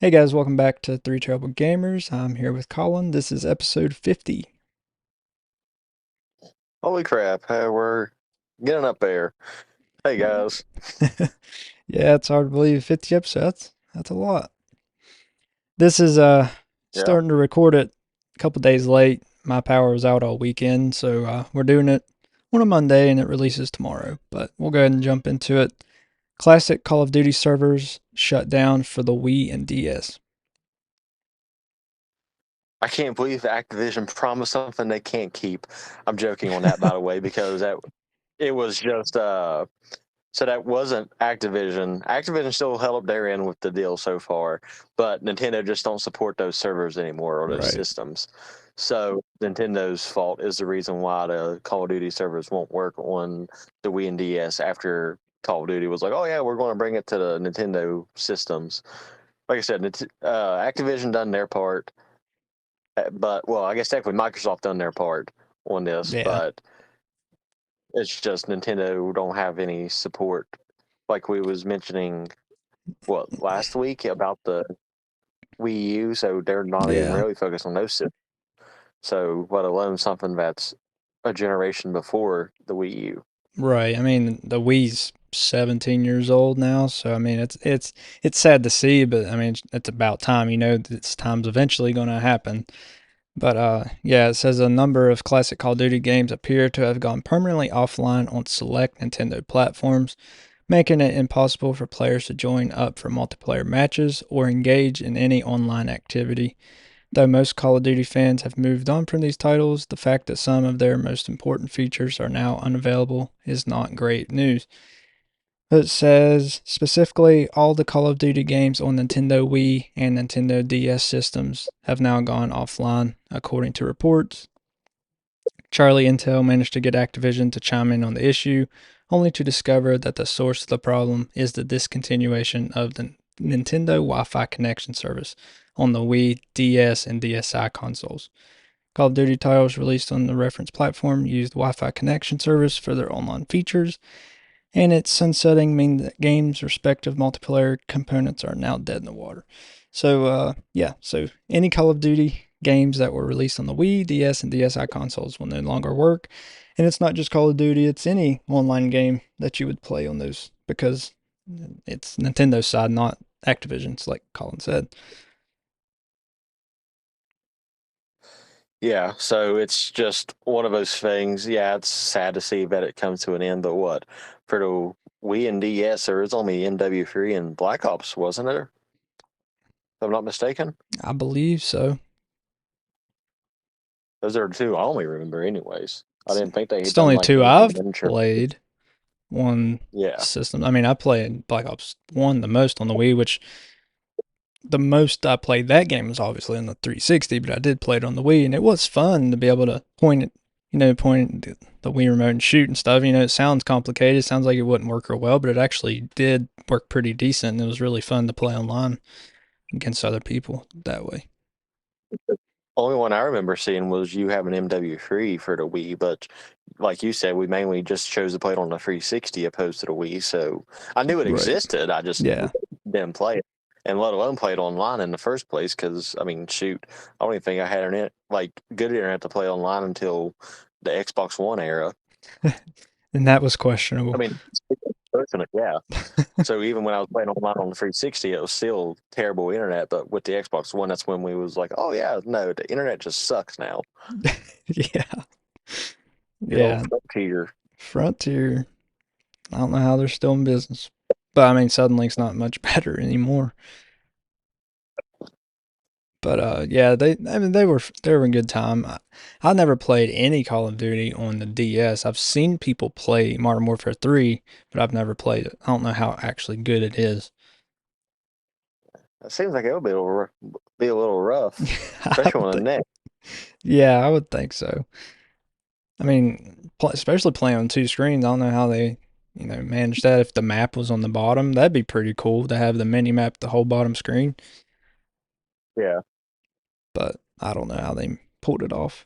Hey guys, welcome back to Three Terrible Gamers. I'm here with Colin. This is episode 50. Holy crap, hey, we're getting up there. Hey guys. Yeah, it's hard to believe 50 episodes. That's a lot. This is Yeah. starting to record it a couple days late. My power was out all weekend, so we're doing it on a Monday and it releases tomorrow. But we'll go ahead and jump into it. Classic Call of Duty servers shut down for the Wii and DS. I can't believe Activision promised something they can't keep. I'm joking on that, by the way, because that it was just so that wasn't Activision. Activision still held up their end with the deal so far, but Nintendo just don't support those servers anymore or those Right. systems. So Nintendo's fault is the reason why the Call of Duty servers won't work on the Wii and DS after Call of Duty was like, oh yeah, we're going to bring it to the Nintendo systems. Like I said, Activision done their part, but well, I guess technically Microsoft done their part on this, Yeah. but it's just Nintendo don't have any support. Like we was mentioning, what last week about the Wii U, so they're not even Yeah. really focused on those systems. So, let alone something that's a generation before the Wii U. Right. I mean, the Wii's 17 years old now, so I mean, it's sad to see, but I mean, it's about time. You know, this time's eventually going to happen. But yeah, it says a number of classic Call of Duty games appear to have gone permanently offline on select Nintendo platforms, making it impossible for players to join up for multiplayer matches or engage in any online activity. Though most Call of Duty fans have moved on from these titles, the fact that some of their most important features are now unavailable is not great news. It says specifically all the Call of Duty games on Nintendo Wii and Nintendo DS systems have now gone offline, according to reports. Charlie Intel managed to get Activision to chime in on the issue, only to discover that the source of the problem is the discontinuation of the Nintendo Wi Fi connection service on the Wii, DS, and DSi consoles. Call of Duty titles released on the reference platform used Wi Fi connection service for their online features, and its sunsetting means that games' respective multiplayer components are now dead in the water. So, yeah, so any Call of Duty games that were released on the Wii, DS, and DSi consoles will no longer work. And it's not just Call of Duty, it's any online game that you would play on those because it's Nintendo's side, not Activision's, like Colin said. Yeah, so it's just one of those things. Yeah, it's sad to see that it comes to an end, but what? For the Wii and DS, there was only MW3 and Black Ops, wasn't there? If I'm not mistaken. I believe so. Those are the two I only remember, anyways. I It's, didn't think they it's had the done only like two anything I've miniature. played on Yeah, system. I mean, I played Black Ops 1 the most on the Wii, which the most I played that game was obviously on the 360, but I did play it on the Wii, and it was fun to be able to point it, point the Wii remote and shoot and stuff. You know, it sounds complicated. It sounds like it wouldn't work real well, but it actually did work pretty decent. And it was really fun to play online against other people that way. the only one I remember seeing was you have an MW3 for the Wii, but like you said, we mainly just chose to play it on the 360 opposed to the Wii. So I knew it Right. existed. I just Yeah. didn't play it, and let alone play it online in the first place. Because I mean, shoot, I don't even think I had internet, like good internet, to play online until the Xbox One era. And that was I questionable. mean, personally, yeah. So even when I was playing online on the 360, it was still terrible internet. But with the Xbox One, that's when we was like, oh yeah, no, the internet just sucks now. Yeah. Good old Yeah. Frontier. Frontier. I don't know how they're still in business. But I mean, Suddenlink's not much better anymore. But yeah, I mean they were a good time. I never played any Call of Duty on the DS. I've seen people play Modern Warfare 3, but I've never played it. I don't know how actually good it is. It seems like it would be a little rough, I especially would on the think, neck. yeah, I would think so. I mean, especially playing on two screens. I don't know how they, manage that. If the map was on the bottom, that'd be pretty cool to have the mini map the whole bottom screen. Yeah. But I don't know how they pulled it off.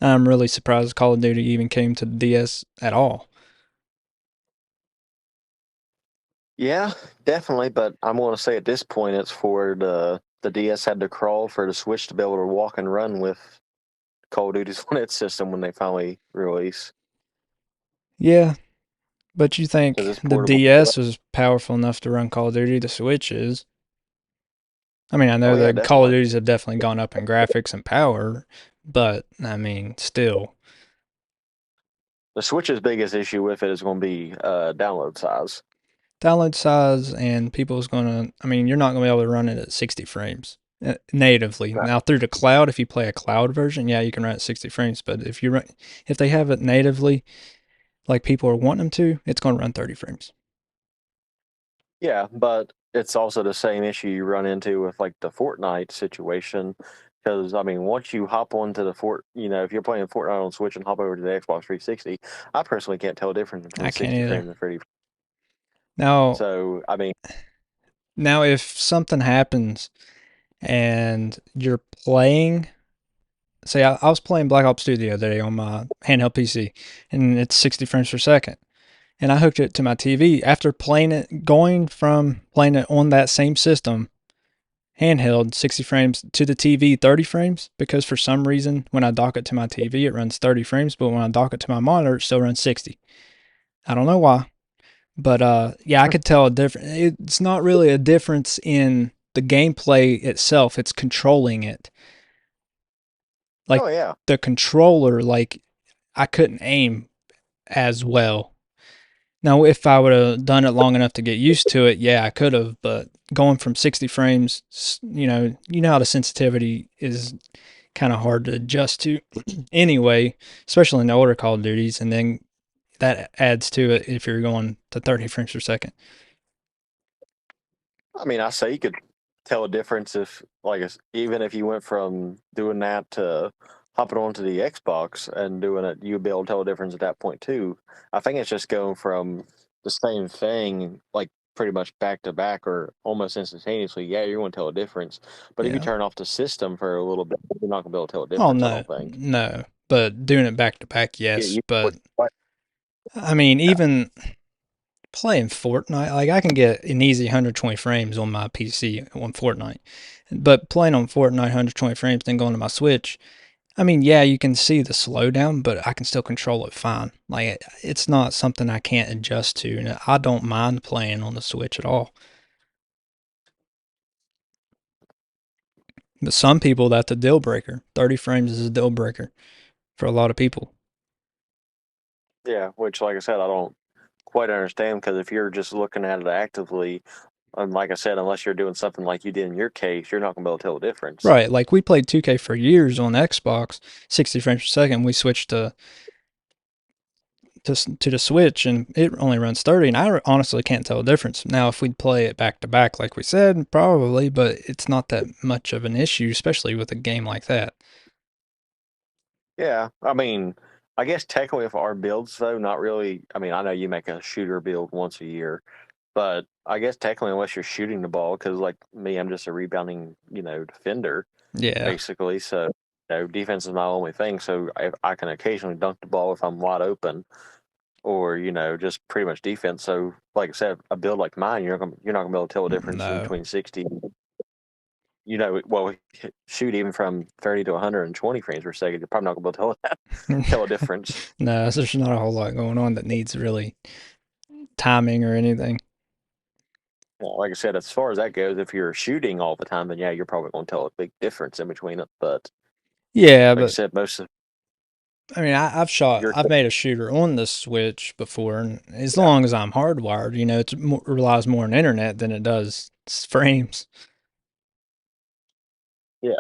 I'm really surprised Call of Duty even came to the DS at all. Yeah, definitely. But I'm going to say at this point, it's for the DS had to crawl for the Switch to be able to walk and run with Call of Duty's on its system when they finally release Yeah, but you because think it's the portable. DS is powerful enough to run Call of Duty? The Switch is. I mean, I Oh know yeah, the Call of definitely. Duties have definitely gone up in graphics and power, but I mean, still, The Switch's biggest issue with it is going to be download size. download size and people's gonna. I mean, you're not gonna be able to run it at 60 frames natively. No. Now through the cloud, if you play a cloud version, yeah, you can run at 60 frames. But if they have it natively, like people are wanting them to, it's gonna run 30 frames. Yeah, but it's also the same issue you run into with like the Fortnite situation. Because I mean, once you hop onto the if you're playing Fortnite on Switch and hop over to the Xbox 360, I personally can't tell the difference between I can't 60 either. frames and 30. Now, So I mean, now if something happens and you're playing, say I was playing Black Ops 2 the other day on my handheld PC, and it's 60 frames per second. And I hooked it to my TV. After playing it, going from playing it on that same system, handheld 60 frames to the TV 30 frames, because for some reason when I dock it to my TV it runs 30 frames, but when I dock it to my monitor it still runs 60. I don't know why, but yeah, I could tell a difference. It's not really a difference in the gameplay itself; it's controlling it. Like oh yeah, the controller, like I couldn't aim as well. Now, if I would have done it long enough to get used to it, yeah, I could have. But going from 60 frames, you know how the sensitivity is kind of hard to adjust to, anyway, especially in the older Call of Duties, and then that adds to it if you're going to 30 frames per second. I mean, I say you could tell a difference if even if you went from doing that to hopping onto the Xbox and doing it, you'd be able to tell a difference at that point too. I think it's just going from the same thing, like pretty much back to back or almost instantaneously. Yeah, you're going to tell a difference. But if you Yeah. turn off the system for a little bit, you're not going to be able to tell a Oh difference. I no, don't think. no. But doing it back to back, You, yes. you, But what- I mean, even playing Fortnite, like I can get an easy 120 frames on my PC on Fortnite. But playing on Fortnite 120 frames, then going to my Switch, I mean, yeah, you can see the slowdown, but I can still control it fine. Like it's not something I can't adjust to, and I don't mind playing on the Switch at all. But some people, that's a deal breaker. 30 frames is a deal breaker for a lot of people. yeah, which, like I said, I don't quite understand because if you're just looking at it actively, and like I said, unless you're doing something like you did in your case, you're not going to be able to tell the difference. Right, like we played 2K for years on Xbox, 60 frames per second. We switched to the Switch, and it only runs 30. And I honestly can't tell the difference. Now, if we'd play it back to back, like we said, probably, but it's not that much of an issue, especially with a game like that. Yeah, I mean, I guess technically if our builds though, not really. I mean, I know you make a shooter build once a year, but I guess technically unless you're shooting the ball, because like me, I'm just a rebounding, defender Yeah, basically. So, defense is my only thing. So I can occasionally dunk the ball if I'm wide open, or just pretty much defense. So, like I said, a build like mine, you're not gonna be able to tell the difference no, between 60. Well, shoot, even from 30 to 120 frames per second, you're probably not gonna be able to tell a difference. no, there's not a whole lot going on that needs really timing or anything. Well, like I said, as far as that goes, if you're shooting all the time, then yeah, you're probably going to tell a big difference in between it. But Yeah, like I but said, most of I mean, your I've made a shooter on the Switch before, and as yeah, long as I'm hardwired, it relies more on internet than it does frames. yeah,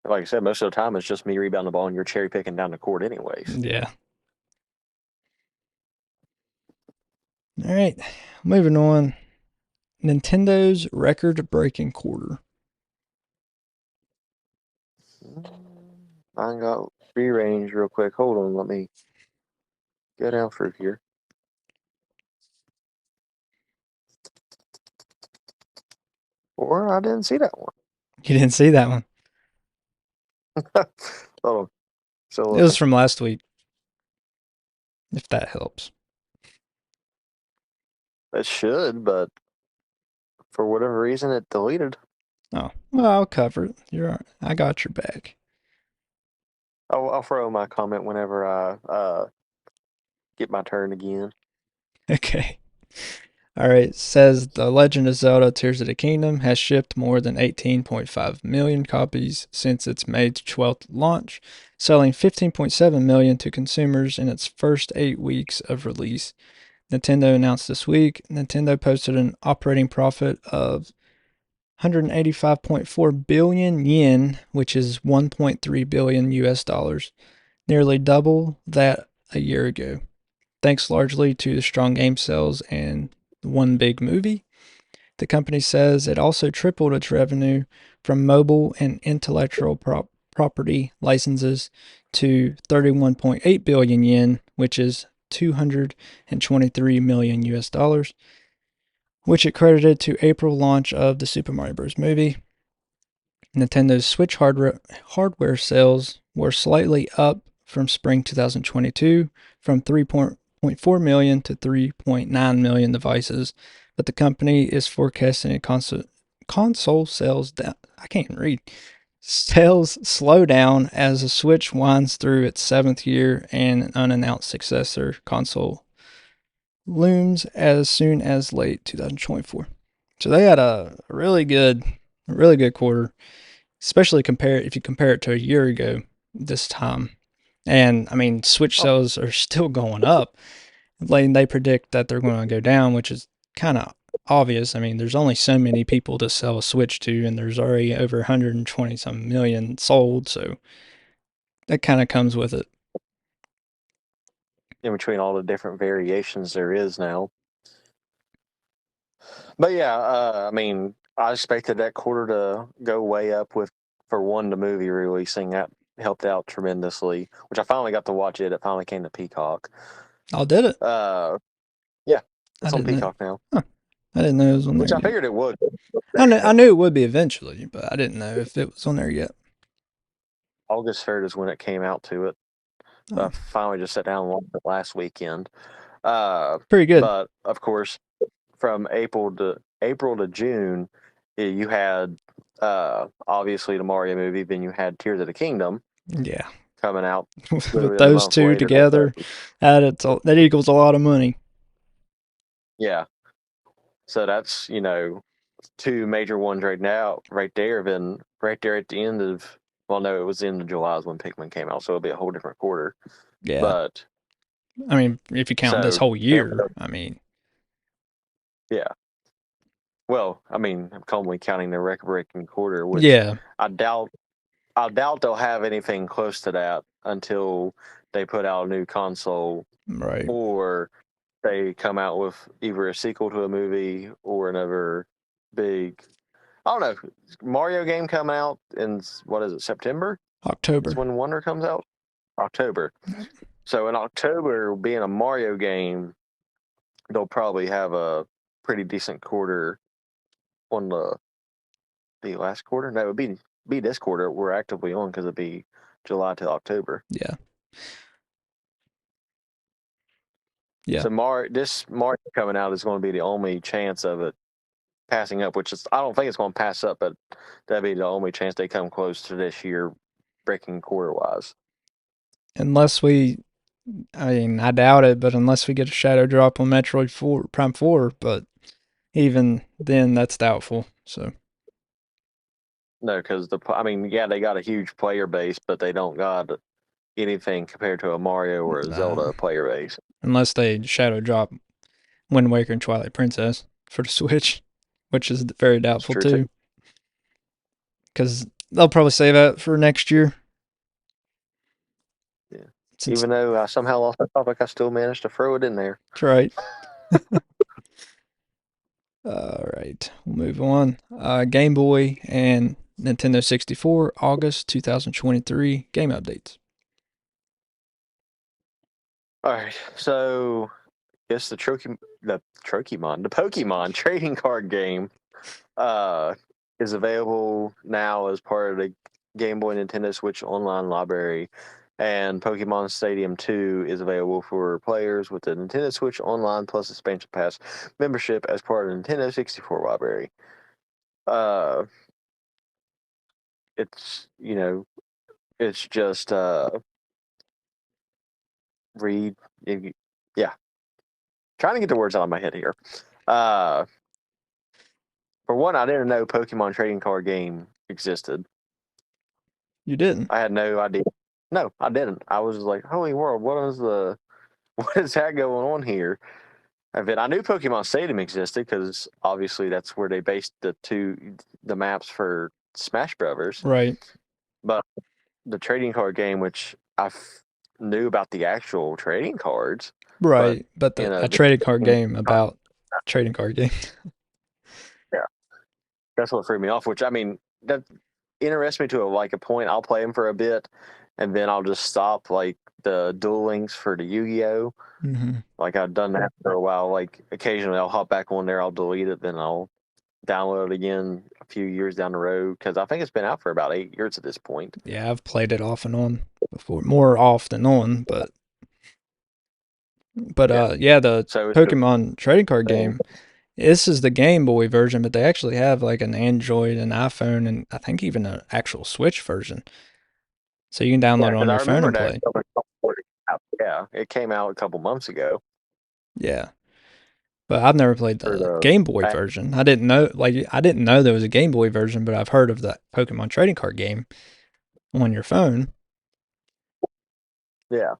like I said, most of the time it's just me rebounding the ball and you're cherry picking down the court, anyways. Yeah. All right, moving on. Nintendo's record-breaking quarter. I got free range real quick. Hold on, let me get down through here. Or I didn't see that one. You didn't see that one? Hold on, still It was looking. from last week, if that helps. It should, but for whatever reason it deleted. Oh, well, I'll cover it. I got your back. I'll throw my comment whenever I get my turn again. Okay. All right. It says The Legend of Zelda Tears of the Kingdom has shipped more than 18.5 million copies since its May 12th launch, selling 15.7 million to consumers in its first 8 weeks of release. Nintendo announced this week Nintendo posted an operating profit of 185.4 billion yen, which is 1.3 billion US dollars, nearly double that a year ago, thanks largely to the strong game sales and one big movie. The company says it also tripled its revenue from mobile and intellectual property licenses to 31.8 billion yen, which is 223 million US dollars, which it credited to April launch of the Super Mario Bros. Movie. Nintendo's Switch hardware sales were slightly up from spring 2022, from 3.4 million to 3.9 million devices, but the company is forecasting a console sales down. I can't even read. Sales slow down as the Switch winds through its 7th year and an unannounced successor console looms as soon as late 2024. So they had a really good quarter, especially if you compare it to a year ago this time. And I mean, Switch Oh, sales are still going up. Like, they predict that they're going to go down, which is kind of obvious. I mean, there's only so many people to sell a Switch to, and there's already over 120 some million sold, so that kind of comes with it. in between all the different variations there is now. But yeah, I mean, I expected that quarter to go way up with for one the movie releasing. That helped out tremendously. Which I finally got to watch it. It finally came to Peacock. I did it. Uh, yeah, I it's on didn't know. Peacock now. Huh. I didn't know it was on Which there I yet. figured it would. I knew it would be eventually, but I didn't know if it was on there yet. August 3rd is when it came out to it. So I Oh, finally just sat down and watched it last weekend. Uh, pretty good. but of course, from April to June, you had obviously the Mario movie. Then you had Tears of the Kingdom Yeah. coming out With literally a those month two later. together, that equals a lot of money. Yeah, so that's two major ones right now, right there. Then right there at the end of well, no, it was the end of July is when Pikmin came out, so it'll be a whole different quarter. Yeah. But I mean, if you count this so whole year, I mean, yeah. Well, I mean, I'm calmly counting the record-breaking quarter, which yeah, I doubt. I doubt they'll have anything close to that until they put out a new console right. or they come out with either a sequel to a movie or another big. I don't know. Mario game coming out in what is it? September is October. when Wonder comes out. October. Yep. So in October, being a Mario game, they'll probably have a pretty decent quarter on the last quarter. No, it would be this quarter we're actively on because it'd be July to October. Yeah. Yeah. So this Mario coming out is going to be the only chance of it passing up, which is I don't think it's going to pass up, but that'd be the only chance they come close to this year breaking quarter wise. Unless I mean, I doubt it, but unless we get a shadow drop on Metroid 4, Prime 4, but even then, that's doubtful. So, No, because I mean, yeah, they got a huge player base, but they don't got anything compared to a Mario or a nah. Zelda player base. Unless they shadow drop Wind Waker and Twilight Princess for the Switch, which is very That's doubtful true too. too, because they'll probably save that for next year. Yeah. Since Even though I somehow lost the topic, I still managed to throw it in there. that's right. All right, we'll move on. Game Boy and Nintendo 64, August 2023 game updates. All right, so guess the Pokemon trading card game uh, is available now as part of the Game Boy Nintendo Switch online library. And Pokemon Stadium 2 is available for players with the Nintendo Switch Online Plus Expansion Pass membership as part of the Nintendo 64 library. Uh, it's, it's just read. Yeah, trying to get the words out of my head here. Uh, for one, I didn't know Pokemon trading card game existed. You didn't? I had no idea. No, I didn't. I was like, holy world, what is that going on here? I knew Pokemon Stadium existed because obviously that's where they based the maps for Smash Brothers. Right. But the trading card game, which knew about the actual trading cards, but Right. But in a a video trading card game, game about trading card game. yeah, that's what threw me off. Which I mean, that interests me to like a point. I'll play them for a bit, and then I'll just stop. Like the Duel Links for the Yu-Gi-Oh. Hmm. Like I've done that for a while. Like occasionally I'll hop back on there, I'll delete it, then I'll download it again a few years down the road because I think it's been out for about 8 years at this point. Yeah, I've played it off and on before, more off than on, but Yeah. yeah, the So it's just Pokemon trading card game. This is the Game Boy version, but they actually have like an Android, an iPhone, and I think even an actual Switch version. So you can download yeah, it because on I your phone remember and that. play. Yeah, it came out a couple months ago Yeah. But I've never played for the Game Boy the version. I didn't know there was a Game Boy version, but I've heard of the Pokemon trading card game on your phone. yeah.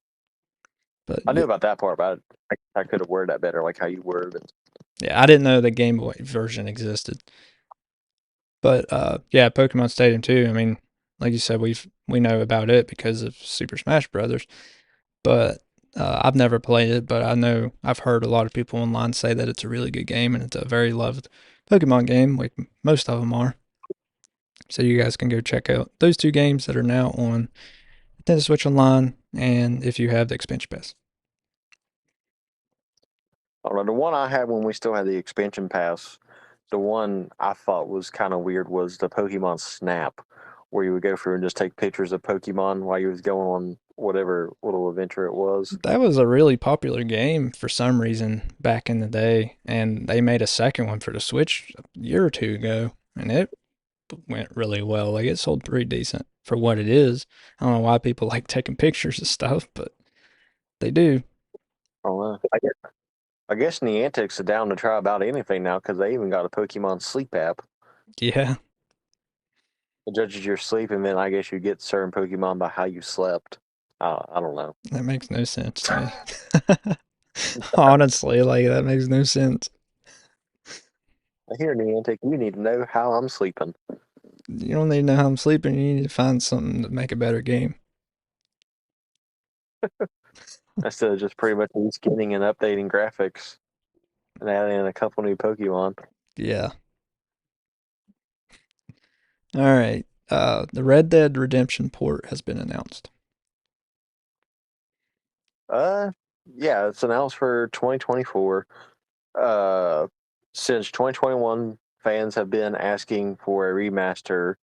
But I knew about that part, but I could have worded that better, like how you worded it. yeah, I didn't know the Game Boy version existed. But yeah, Pokemon Stadium 2, I mean, like you said, we know about it because of Super Smash Brothers. But I've never played it, but I know I've heard a lot of people online say that it's a really good game and it's a very loved Pokemon game, like most of them are. So you guys can go check out those two games that are now on Nintendo Switch Online, and if you have the expansion pass. I don't know. The one I had when we still had the expansion pass, the one I thought was kind of weird was the Pokemon Snap, where you would go through and just take pictures of Pokemon while you was going on whatever little adventure it was. That was a really popular game for some reason back in the day, and they made a second one for the Switch a year or two ago, and it went really well. Like it sold pretty decent for what it is. I don't know why people like taking pictures of stuff, but they do. I don't know. I guess Niantic's are down to try about anything now because they even got a Pokemon sleep app. Yeah, It judges your sleep, and then I guess you get certain Pokemon by how you slept. I don't know. that makes no sense to me. Honestly, like that makes no sense. Here, Niantic, you need to know how I'm sleeping. You don't need to know how I'm sleeping. You need to find something to make a better game. Instead of just pretty much reskinning and updating graphics and adding in a couple new Pokemon. Yeah. All right. The Red Dead Redemption port has been announced. Uh, yeah, it's announced for 2024. Uh, since 2021, fans have been asking for a remaster,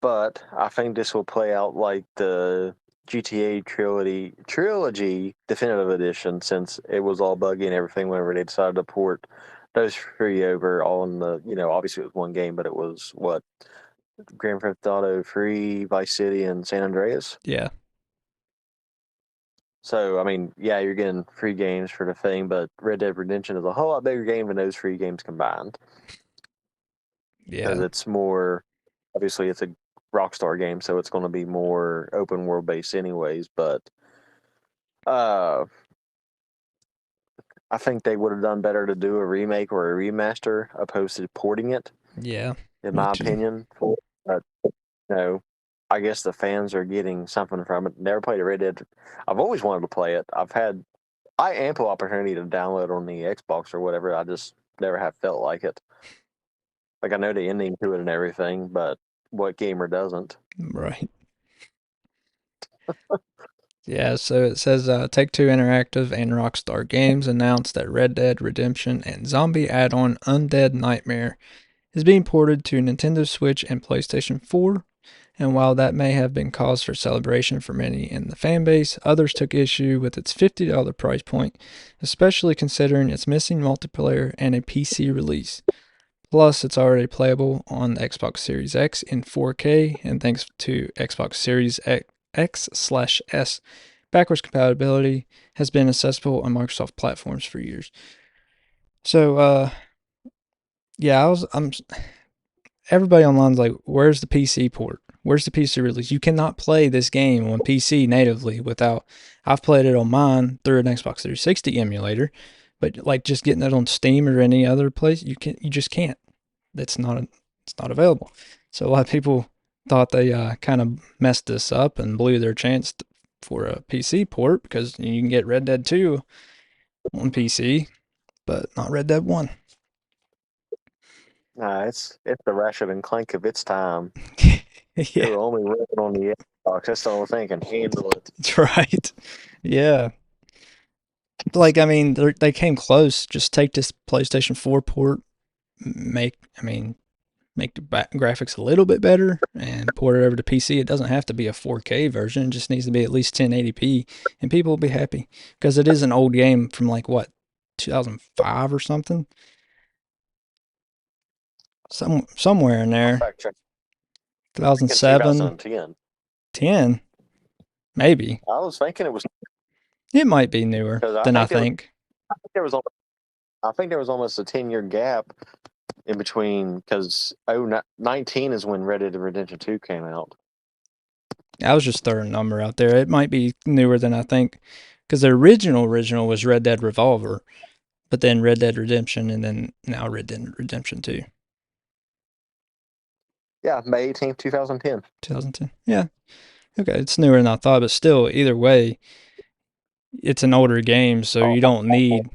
but I think this will play out like the GTA trilogy definitive edition, since it was all buggy and everything whenever they decided to port those three over on the, obviously it was one game, but it was what, Grand Theft Auto 3, Vice City, and San Andreas. Yeah. So, I mean, yeah, you're getting free games for the thing, but Red Dead Redemption is a whole lot bigger game than those free games combined because Yeah. it's more, obviously, it's a Rockstar game, so it's going to be more open world based, anyways. But uh, I think they would have done better to do a remake or a remaster opposed to porting it, Yeah. in Me my too. opinion. But, I guess the fans are getting something from it. Never played a Red Dead. I've always wanted to play it. I've had ample opportunity to download on the Xbox or whatever. I just never have felt like it. Like I know the ending to it and everything, but what gamer doesn't? Right. Yeah, so it says Take-Two Interactive and Rockstar Games announced that Red Dead Redemption and zombie add-on Undead Nightmare is being ported to Nintendo Switch and PlayStation 4 And while that may have been cause for celebration for many in the fan base, others took issue with its $50 price point, especially considering its missing multiplayer and a PC release. Plus, it's already playable on the Xbox Series X in 4K, and thanks to Xbox Series X/S, backwards compatibility has been accessible on Microsoft platforms for years. So, yeah, I'm everybody online's like, where's the PC port? Where's the PC release? You cannot play this game on PC natively without. I've played it on mine through an Xbox 360 emulator, but like just getting it on Steam or any other place, you just can't. It's not available. So a lot of people thought they kind of messed this up and blew their chance for a PC port because you can get Red Dead 2 on PC, but not Red Dead 1. Nah, it's the Ratchet and Clank of its time. They Yeah, were only working on the Xbox. That's the only thing can handle it. that's right. Yeah. Like, I mean, they came close. Just take this PlayStation 4 port, make, I mean, make the graphics a little bit better and port it over to PC. It doesn't have to be a 4K version. It just needs to be at least 1080p, and people will be happy because it is an old game from like what 2005 or something, somewhere in I'll there. fact check. In 2007, 2010. 10, maybe. I was thinking it was It might be newer because than I think. I think there was I think there was almost a 10-year gap in between because 19 is when Red Dead Redemption 2 came out. I was just throwing a number out there. It might be newer than I think because the original was Red Dead Revolver, but then Red Dead Redemption, and then now Red Dead Redemption 2. Yeah, May 18th, 2010. 2010. Yeah. Okay. It's newer than I thought, but still, either way, it's an older game, so Oh, you don't need,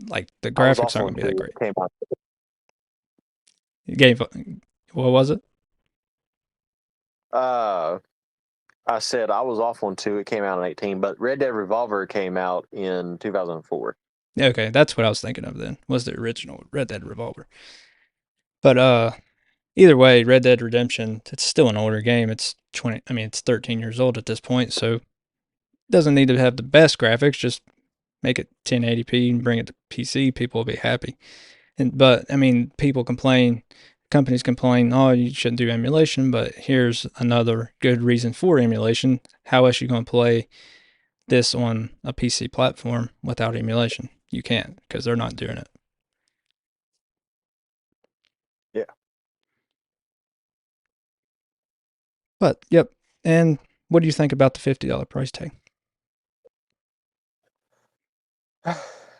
like, the I was graphics off aren't on going to be that 2. great. It came out. Game, what was it? Uh, I said I was off on 2. It came out in 18, but Red Dead Revolver came out in 2004. Yeah, okay. That's what I was thinking of then, was the original Red Dead Revolver. But, either way, Red Dead Redemption, it's still an older game. It's 20, I mean, it's 13 years old at this point, so it doesn't need to have the best graphics, just make it 1080p and bring it to PC, people will be happy. But I mean, people complain, companies complain, oh, you shouldn't do emulation. But here's another good reason for emulation. How else are you going to play this on a PC platform without emulation? You can't because they're not doing it. Yeah. But yep. And what do you think about the $50 price tag?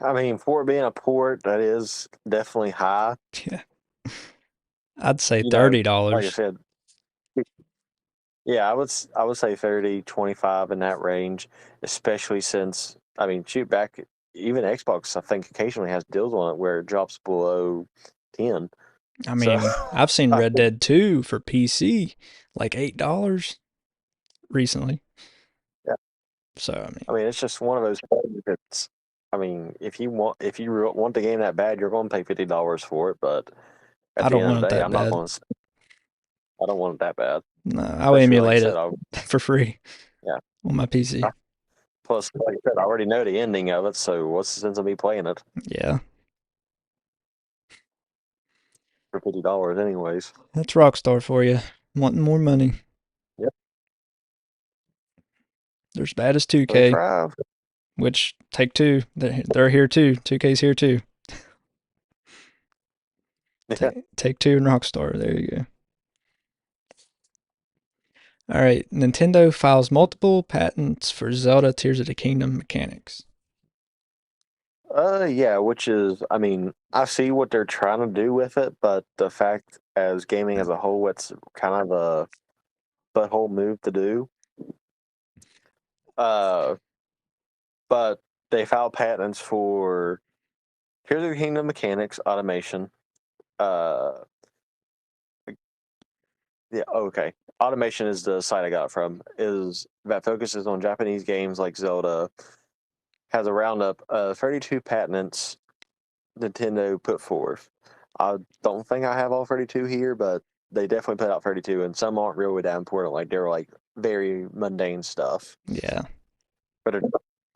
I mean, for it being a port, that is definitely high. Yeah, I'd say You know, like I $30. said, yeah, I would say 30, 25 in that range, especially since I mean, shoot back even Xbox I think occasionally has deals on it where it drops below 10. I So mean, I've seen I Red Dead 2 for PC like $8 recently. yeah, So I mean, I mean, it's just one of those things that's I mean, if you want the game that bad, you're going to pay $50 for it, but at I the don't end of want the it day, that bad. I don't want it that bad. No, I'll Especially like I emulate said, it for free yeah. on my PC. Plus, like I said, I already know the ending of it, so what's the sense of me playing it Yeah, for $50 anyways? that's Rockstar for you. Wanting more money. Yep, They're as bad as they 2K, try. which Take Two, they're here too. 2K's here too. Yeah. Take Two and Rockstar. There you go. All right, Nintendo files multiple patents for Zelda Tears of the Kingdom mechanics. Yeah, which is, I mean, I see what they're trying to do with it, but the fact as gaming as a whole, it's kind of a butthole move to do. Uh, but they filed patents for Tears of the Kingdom mechanics, automation. Uh, yeah, okay. Automation is the site I got it from. Is that focuses on Japanese games like Zelda. Has a roundup of 32 patents Nintendo put forth. I don't think I have all 32 here, but they definitely put out 32, and some aren't really that important. Like they're like very mundane stuff. Yeah. But it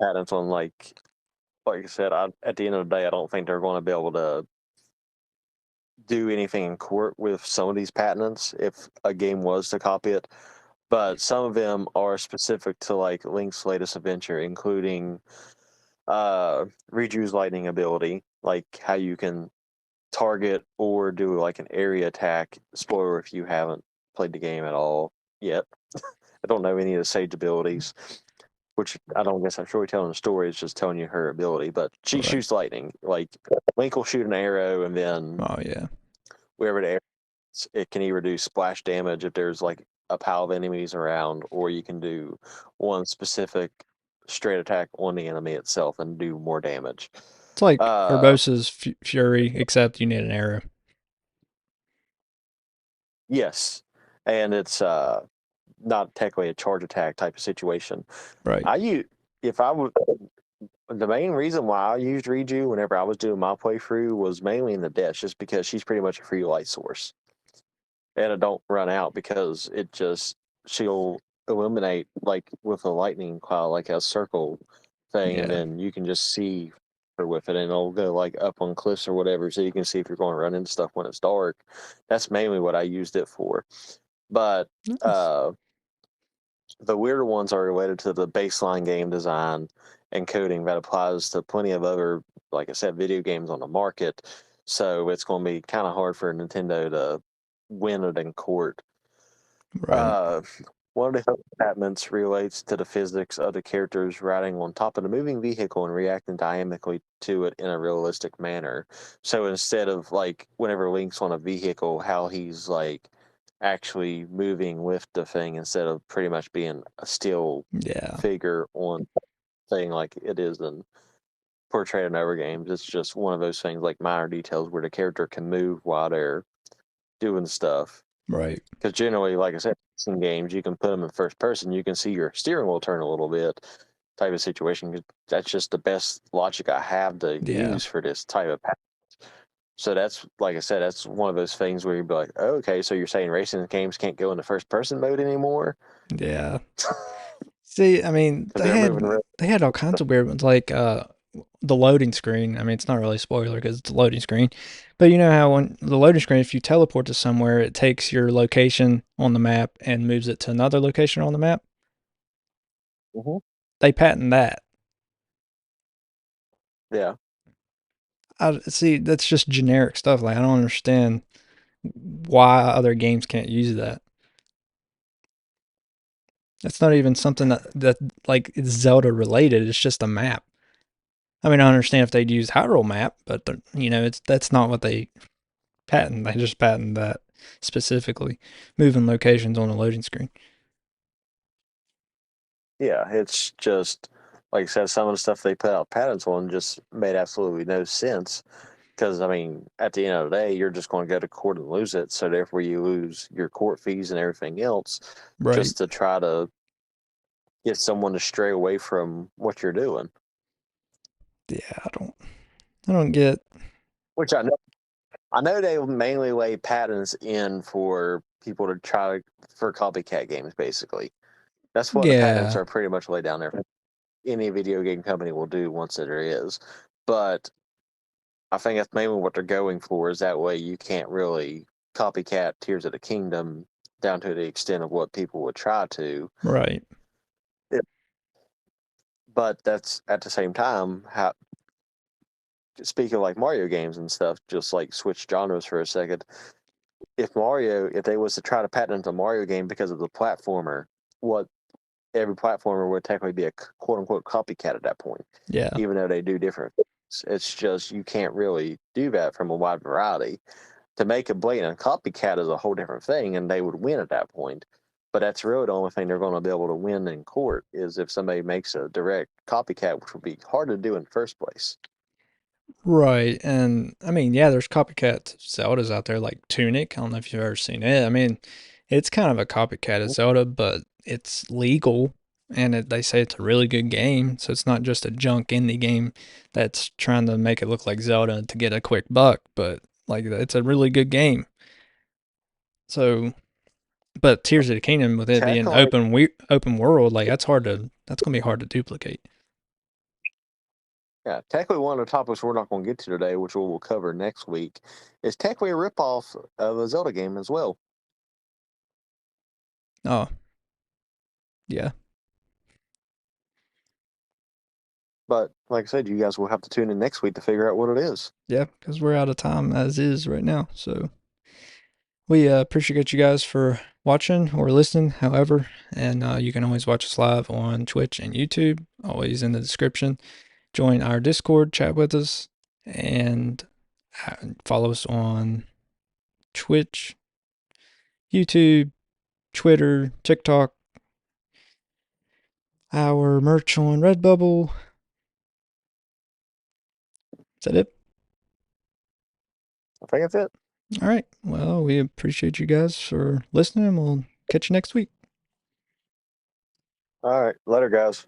patents on like I said, at the end of the day, I don't think they're going to be able to do anything in court with some of these patents if a game was to copy it. But some of them are specific to like Link's latest adventure, including Riju's lightning ability, like how you can target or do like an area attack. Spoiler if you haven't played the game at all yet. I don't know any of the Sage abilities, which I don't guess I'm sure we telling the story. It's just telling you her ability. But she Right. shoots lightning. Like Link will shoot an arrow, and then Oh yeah. wherever the arrow is, it can either do splash damage if there's like a pile of enemies around, or you can do one specific straight attack on the enemy itself and do more damage. It's like Uh, Urbosa's Fury, except you need an arrow. yes, and it's not technically a charge attack type of situation. Right. I use if I would the main reason why I used Riju whenever I was doing my playthrough was mainly in the deaths, just because she's pretty much a free light source, and it don't run out because it just she'll illuminate like with a lightning cloud, like a circle thing, and Yeah. then you can just see her with it, and it'll go like up on cliffs or whatever, so you can see if you're going to run into stuff when it's dark. That's mainly what I used it for. But Nice. uh, the weirder ones are related to the baseline game design and coding that applies to plenty of other, like I said, video games on the market. So it's going to be kind of hard for Nintendo to win it in court. Right. Uh, one of the patents relates to the physics of the characters riding on top of the moving vehicle and reacting dynamically to it in a realistic manner. So instead of like whenever Link's on a vehicle, how he's like actually moving with the thing instead of pretty much being a still Yeah. figure on thing like it is in portrayed in other games. It's just one of those things like minor details where the character can move while they're doing stuff. Right. Because generally, like I said, in games, you can put them in first person. You can see your steering wheel turn a little bit, type of situation. 'Cause that's just the best logic I have to Yeah. use for this type of. So that's like I said, that's one of those things where you'd be like, oh, okay, so you're saying racing games can't go into first person mode anymore Yeah. See, I mean, because they're moving around. they had all kinds of weird ones, like the loading screen. I mean, it's not really a spoiler because it's a loading screen, but you know how when the loading screen, if you teleport to somewhere, it takes your location on the map and moves it to another location on the map. Hmm. They patent that. Yeah, I see. That's just generic stuff. Like I don't understand why other games can't use that. That's not even something that like it's Zelda related. It's just a map. I mean, I understand if they'd use Hyrule Map, but you know, it's that's not what they patent. They just patent that specifically, moving locations on a loading screen. yeah. It's just like I said, some of the stuff they put out patents on just made absolutely no sense. Because I mean, at the end of the day, you're just going to go to court and lose it. So therefore, you lose your court fees and everything else, Right. just to try to get someone to stray away from what you're doing. Yeah, I don't get. Which I know they mainly lay patents in for people to try for copycat games. Basically, that's what the patents Yeah. are pretty much laid down there. Any video game company will do once there is, but I think that's mainly what they're going for. Is that way you can't really copycat Tears of the Kingdom down to the extent of what people would try to. Right. Yeah. But that's at the same time how. Speaking of like Mario games and stuff, just like switch genres for a second. If they was to try to patent a Mario game because of the platformer, what every platformer would technically be a quote unquote copycat at that point, Yeah. even though they do different things. It's just you can't really do that from a wide variety. To make a blatant copycat is a whole different thing, and they would win at that point. But that's really the only thing they're going to be able to win in court is if somebody makes a direct copycat, which would be hard to do in the first place. Right. And I mean, yeah, there's copycat Zeldas out there like Tunic. I don't know if you've ever seen it. I mean, it's kind of a copycat of Zelda, but it's legal and they say it's a really good game. So it's not just a junk indie game that's trying to make it look like Zelda to get a quick buck, but like it's a really good game. So, but Tears of the Kingdom with it being Technically, open world, like that's gonna be hard to duplicate. yeah, technically one of the topics we're not going to get to today, which we'll cover next week, is technically a ripoff of a Zelda game as well. Oh, yeah. But like I said, you guys will have to tune in next week to figure out what it is. Yeah, because we're out of time as is right now. So we appreciate you guys for watching or listening, however. And you can always watch us live on Twitch and YouTube, always in the description. Join our Discord, chat with us, and follow us on Twitch, YouTube, Twitter, TikTok, our merch on Redbubble. Is that it? I think that's it. All right. Well, we appreciate you guys for listening. We'll catch you next week. All right, later, guys.